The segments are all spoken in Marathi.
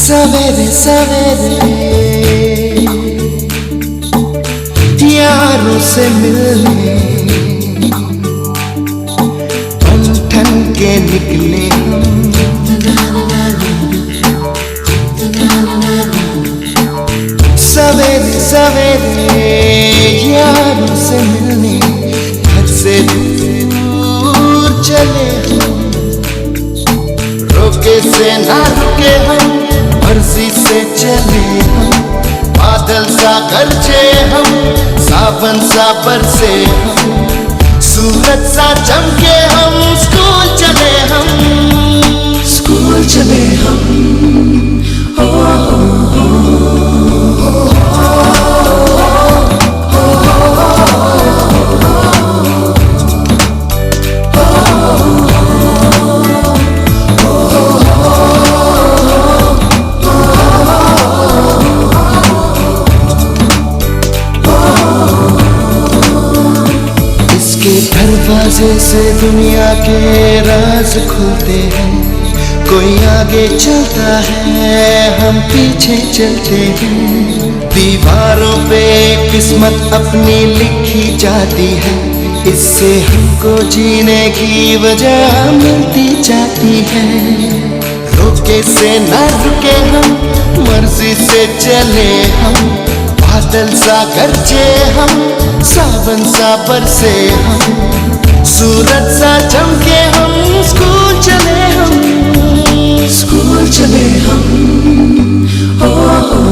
सवेरे सवेरे यारों से मिलने ठन ठन के निकले हम। सवेरे सवेरे यारों से मिलने घर से दूर चले हम। रोके से ना रुके हम, मर्जी से चले हम। बादल सा गरजे हम, सावन सा बरसे हम। सूरज सा चमके हम, स्कूल चले हम। स्कूल चले हम। हो दरवाजे से दुनिया के राज खुलते हैं। कोई आगे चलता है, हम पीछे चलते हैं। दीवारों पे किस्मत अपनी लिखी जाती है। इससे हमको जीने की वजह मिलती जाती है। रोके से ना रुके हम, मर्जी से चले हम। बादल सा गरजे हम, सावन सा बरसे हम। सूरज सा चमके हम, स्कूल चले हम। स्कूल चले हम। हो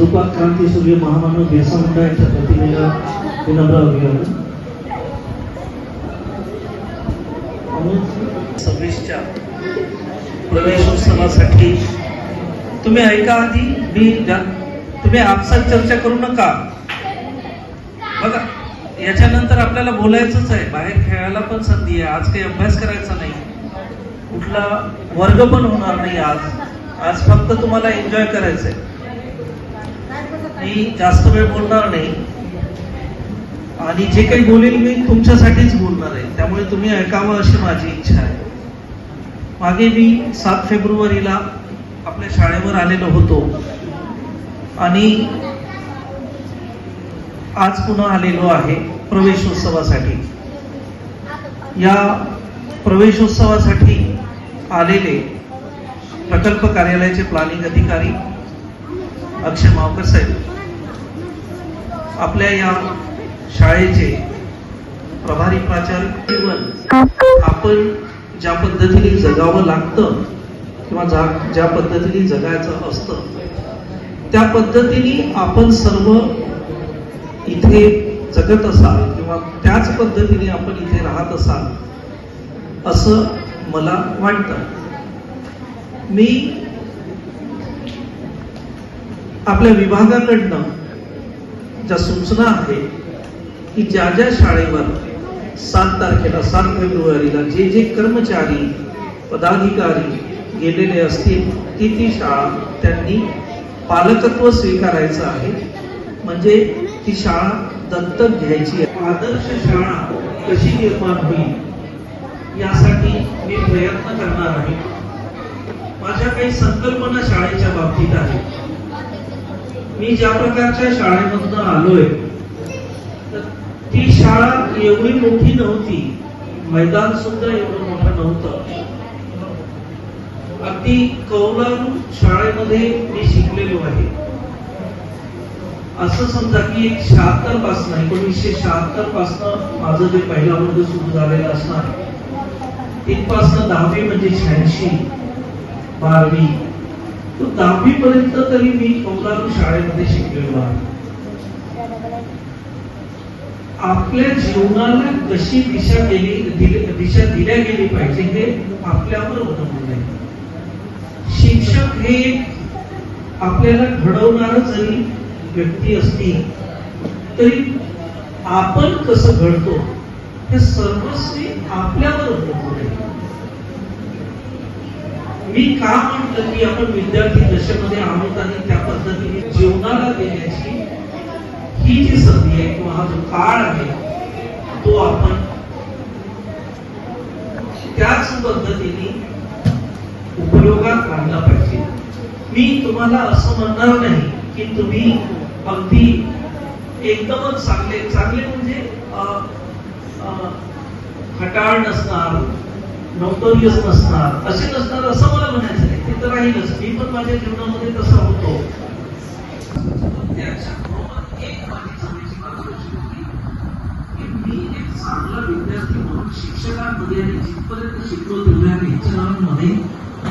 स्वरूपात क्रांतीसूर्य महामानव बिरसा मुंडा यांच्या प्रतिमेला विनम्र अभिवादन. 26च्या प्रवेशोत्सवासाठी तुम्ही ऐका आधी, तुम्ही आपसात चर्चा करू नका. बघा, याच्यानंतर आपल्याला बोलायचंच आहे, बाहेर खेळायला पण संधी आहे. आज काही अभ्यास करायचा नाही, कुठला वर्ग पण होणार नाही. आज फक्त तुम्हाला एन्जॉय करायचंय. मी जास्त वेळ बोलणार नाही आणि जे काही बोलेल मी तुमच्यासाठीच बोलणार आहे, त्यामुळे तुम्ही ऐकावं अशी माझी इच्छा आहे. मागे मी 7 फेब्रुवारीला आपल्या शाळेवर आलेलो होतो आणि आज पुन्हा आलेलो आहे प्रवेशोत्सवासाठी. या प्रवेशोत्सवासाठी आलेले प्रकल्प कार्यालयाचे प्लॅनिंग अधिकारी अक्षय मावकर साहेब, आपल्या या शाळेचे प्रभारी प्राचार्य, आपण ज्या पद्धतीने जगावं लागतं किंवा ज्या पद्धतीने जगायचं असतं त्या पद्धतीने आपण सर्व इथे जगत असाल किंवा त्याच पद्धतीने आपण इथे राहत असाल असं मला वाटतं. मी आपल्या विभागाकडनं ज्या सूचना आहे की ज्या ज्या शाळेवर 7 तारखेला 7 फेब्रुवारीला जे कर्मचारी पदाधिकारी गेलेले असतील ती शाळा त्यांनी पालकत्व स्वीकारायचं आहे. म्हणजे ती शाळा दत्तक घ्यायची आहे. आदर्श शाळा कशी निर्माण होईल यासाठी मी प्रयत्न करणार आहे. माझ्या काही संकल्पना शाळेच्या बाबतीत आहेत. मी ज्या प्रकारच्या शाळेमधून आलोय तर ती शाळा एवढी मोठी नव्हती, मैदान सुद्धा एवढं मोठं नव्हतं. अगदी कौलारू शाळेमध्ये मी शिकलेलो आहे. असं समजा की 76 पासून 1976 पासून माझं जे पहिला वर्ग सुरू झालेला असणार, तिथपासून 10वी म्हणजे 86, 12वी, तो 10वी पर्यंत तरी मी कौलारू शाळेमध्ये शिकलेलो आहे. आपल्या जीवनाला कशी दिशा दिल्या गेली पाहिजे हे आपल्यावर अवलंबून आहे. शिक्षक हे आपल्याला घडवणारं जरी व्यक्ती असली तरी आपण कसं घडतो हे सर्वस्वी आपल्यावर अवलंबून आहे. मी का म्हणतो की आपण विद्यार्थी दशेमध्ये आहोत आणि त्या पद्धतीने जीवनाला देण्याची ही जी संधी आहे किंवा हा जो काळ आहे तो आपण त्याच पद्धतीने उपयोगात आणला पाहिजे. मी तुम्हाला असं म्हणणार नाही की तुम्ही अगदी एकदमच चांगले म्हणजे खटाळ नसणार, नोटोरियस नसणार, असे नसणार असं मला म्हणायचं नाही. ते तर राहीलच. मी पण माझ्या जीवनामध्ये तसा होतो. मी एक चांगला विद्यार्थी म्हणून शिक्षकांमध्ये आणि जिथपर्यंत शिकलो तेवढ्या लेक्चरांमध्ये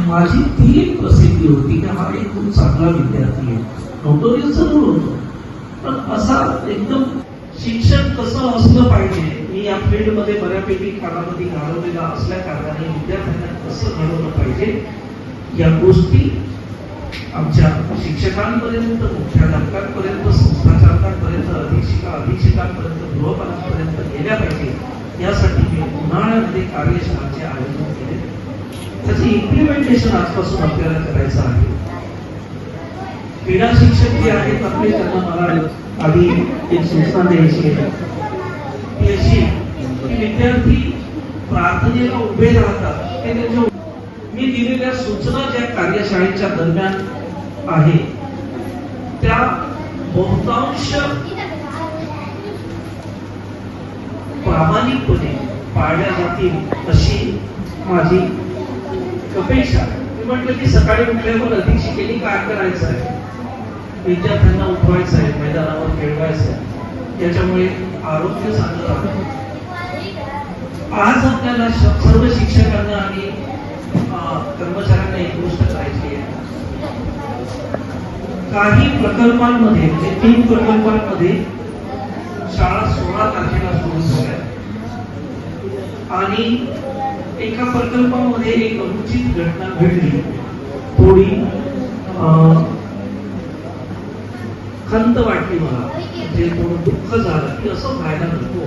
माझी ती एक प्रसिद्धी होती की हा एक खूप चांगला विद्यार्थी आहे. नोटोरियस जरूर होतो, पण असा एकदम शिक्षण कसं असलं पाहिजे, मी या फील्डमध्ये बऱ्यापैकी कालावधी घालवलेला असल्या कारणाने विद्यार्थ्यांना कसं घडवलं पाहिजे या गोष्टी आमच्या शिक्षकांपर्यंत, मुख्याध्यापकांपर्यंत, संस्थाचालकांपर्यंत, अधीक्षकांपर्यंत, गृहपालांपर्यंत गेल्या पाहिजे यासाठी मी उन्हाळ्यामध्ये कार्यशाळेचे आयोजन केले. त्याचे इम्प्लिमेंटेशन आजपासून आपल्याला करायचं आहे. क्रीडा शिक्षक जे आहेत आपले, त्यांना मला आधी एक सूचना द्यायची आहे ती अशी की विद्यार्थी प्रार्थनेला उभे राहतात ते त्यांच्या मी दिलेल्या सूचना ज्या कार्यशाळेच्या दरम्यान आहे त्या बहुतांश प्रामाणिकपणे पाळल्या जातील अशी माझी अपेक्षा. मी म्हटलं की सकाळी उठल्यावर अधीक्षिकेने काय करायचं आहे, विद्यार्थ्यांना उठवायचं आहे, मैदानावर खेळवायचं आहे, याच्यामुळे आरोग्य चांगलं राहतं. आज आपल्याला सर्व शिक्षकांना आणि कर्मचाऱ्यांना एक गोष्ट करायची आहे. काही प्रकल्पांमध्ये म्हणजे 3 प्रकल्पांमध्ये शाळा 16 तारखेला सुरू झाल्या आणि एका प्रकल्पामध्ये एक अनुचित घटना घडली. थोडी खंत वाटली मला, म्हणजे थोडं दुःख झालं की असं व्हायला नको.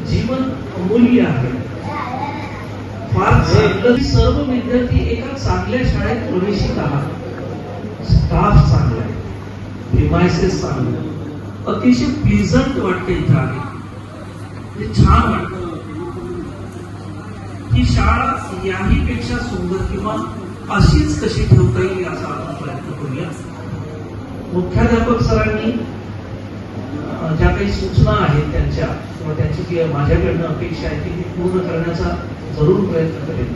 जीवन अमूल्य आहे. फार चांगलं सर्व विद्यार्थी एका चांगल्या शाळेत प्रवेशित आहात. स्टाफ चांगला आहे, प्रिमायसेस चांगलं, अतिशय प्लीझंट वाटते इथं आले, म्हणजे छान वाटतं. ही शाळा याही पेक्षा सुंदर किंवा अशीच कशी ठेवता येईल याचा आपण प्रयत्न करूया. मुख्याध्यापक सरांनी ज्या काही सूचना आहेत त्यांच्या किंवा त्यांची जी माझ्याकडनं अपेक्षा आहे ती मी पूर्ण करण्याचा जरूर प्रयत्न करेन.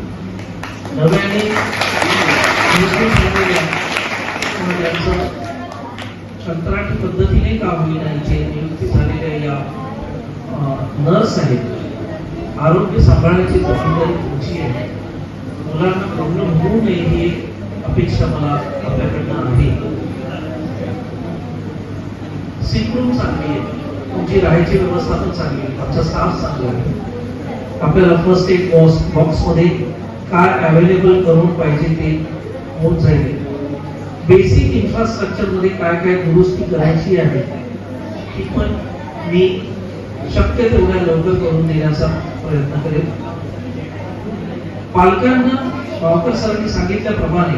नव्याने त्यांचं कंत्राटी पद्धतीने का होईना इथे नियुक्ती झालेल्या या नर्स आहेत. आरोग्य सांभाळण्याची जबाबदारी तुमची आहे. मुलांना प्रॉब्लेम होऊ नये ही अपेक्षा मला आपल्याकडनं आहे. सीट रूम चांगली आहे, तुमची राहायची व्यवस्था पण चांगली आहे, आमचा स्टाफ चांगला आहे. आपल्याला फर्स्ट एड बॉक्स मध्ये काय अवेलेबल करून पाहिजे ते होत जाईल. बेसिक इन्फ्रास्ट्रक्चर मध्ये काय काय दुरुस्ती करायची आहे ती पण मी शक्य तेवढ्या लवकर करून देण्याचा प्रयत्न करेन. पालकांना डॉक्टर सरांनी सांगितल्याप्रमाणे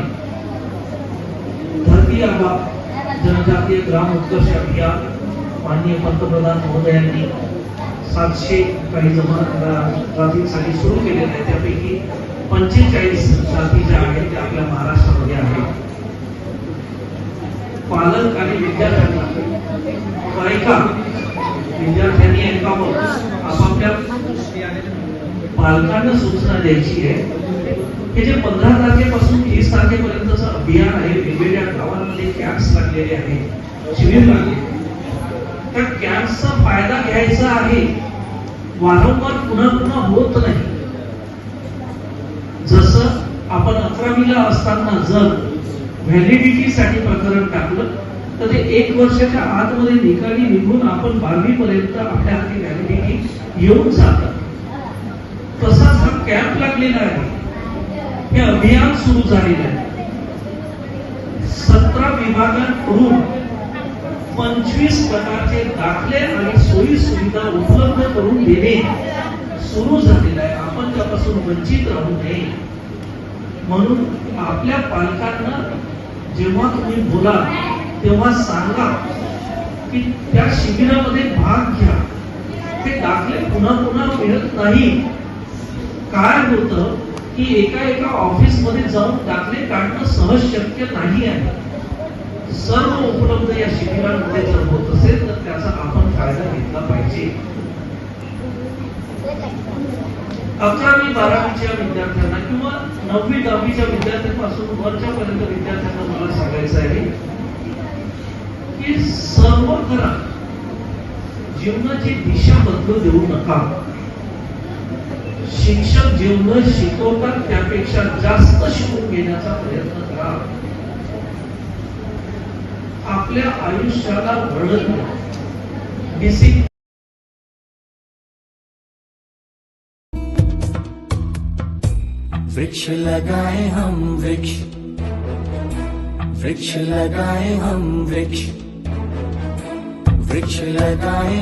धरती आबा जनजातीय ग्राम उत्कर्ष अभियान माननीय पंतप्रधान महोदयांनी 700 काही जातींसाठी सुरू केलेले आहे. त्यापैकी 45 जाती ज्या आहेत त्या आपल्या महाराष्ट्रामध्ये आहेत. पालक आणि विद्यार्थ्यांना विद्यार्थ्यांनी ऐकावं, आपापल्या पालकांना सूचना द्यायची आहे. हे जे 15 तारखेपासून 30 तारखेपर्यंतचं अभियान आहे, वेगवेगळ्या गावांमध्ये कॅम्प्स लागलेले आहेत, शिबिर लागले. त्या कॅम्पचा फायदा घ्यायचा आहे, वारंवार पुन्हा पुन्हा होत नाही. जसं आपण 11वीला असताना जर व्हॅलिडिटीसाठी प्रकरण टाकलं तर ते 1 वर्षाच्या आतमध्ये निकाली निघून आपण 12वी पर्यंत आपल्या हाती व्हॅलिडिटी येऊन जातात. तसाच हा कॅम्प लागलेला आहे, हे अभियान सुरू झालेलं आहे. 17 विभागांकडून 25 प्रकारचे दाखले आणि सोयी सुविधा उपलब्ध करून देणे सुरू झालेलं आहे. आपण त्यापासून वंचित राहू नये म्हणून आपल्या पालकांना जेव्हा तुम्ही बोला तेव्हा सांगा की त्या शिबिरामध्ये भाग घ्या. ते दाखले पुन्हा पुन्हा मिळत नाही. काय होतं की एका ऑफिस मध्ये जाऊन दाखले काढणं सहज शक्य नाही आहे. सर्व उपलब्ध या शिबिरांमध्ये जर होत असेल तर त्याचा आपण फायदा घेतला पाहिजे. 11वी 12वीच्या विद्यार्थ्यांना किंवा 9वी 10वीच्या विद्यार्थ्यांपासून वरच्या पर्यंत विद्यार्थ्यांना मला सांगायचं आहे की सर्व करा, जीवनाची दिशा बदलू देऊ नका. शिक्षक जेवढं शिकवतात त्यापेक्षा जास्त शिकून घेण्याचा प्रयत्न करा. आपल्या आयुष्याला वळण द्या. वृक्ष लगाए हम वृक्ष, वृक्ष लगाए हम वृक्ष, वृक्ष लगाए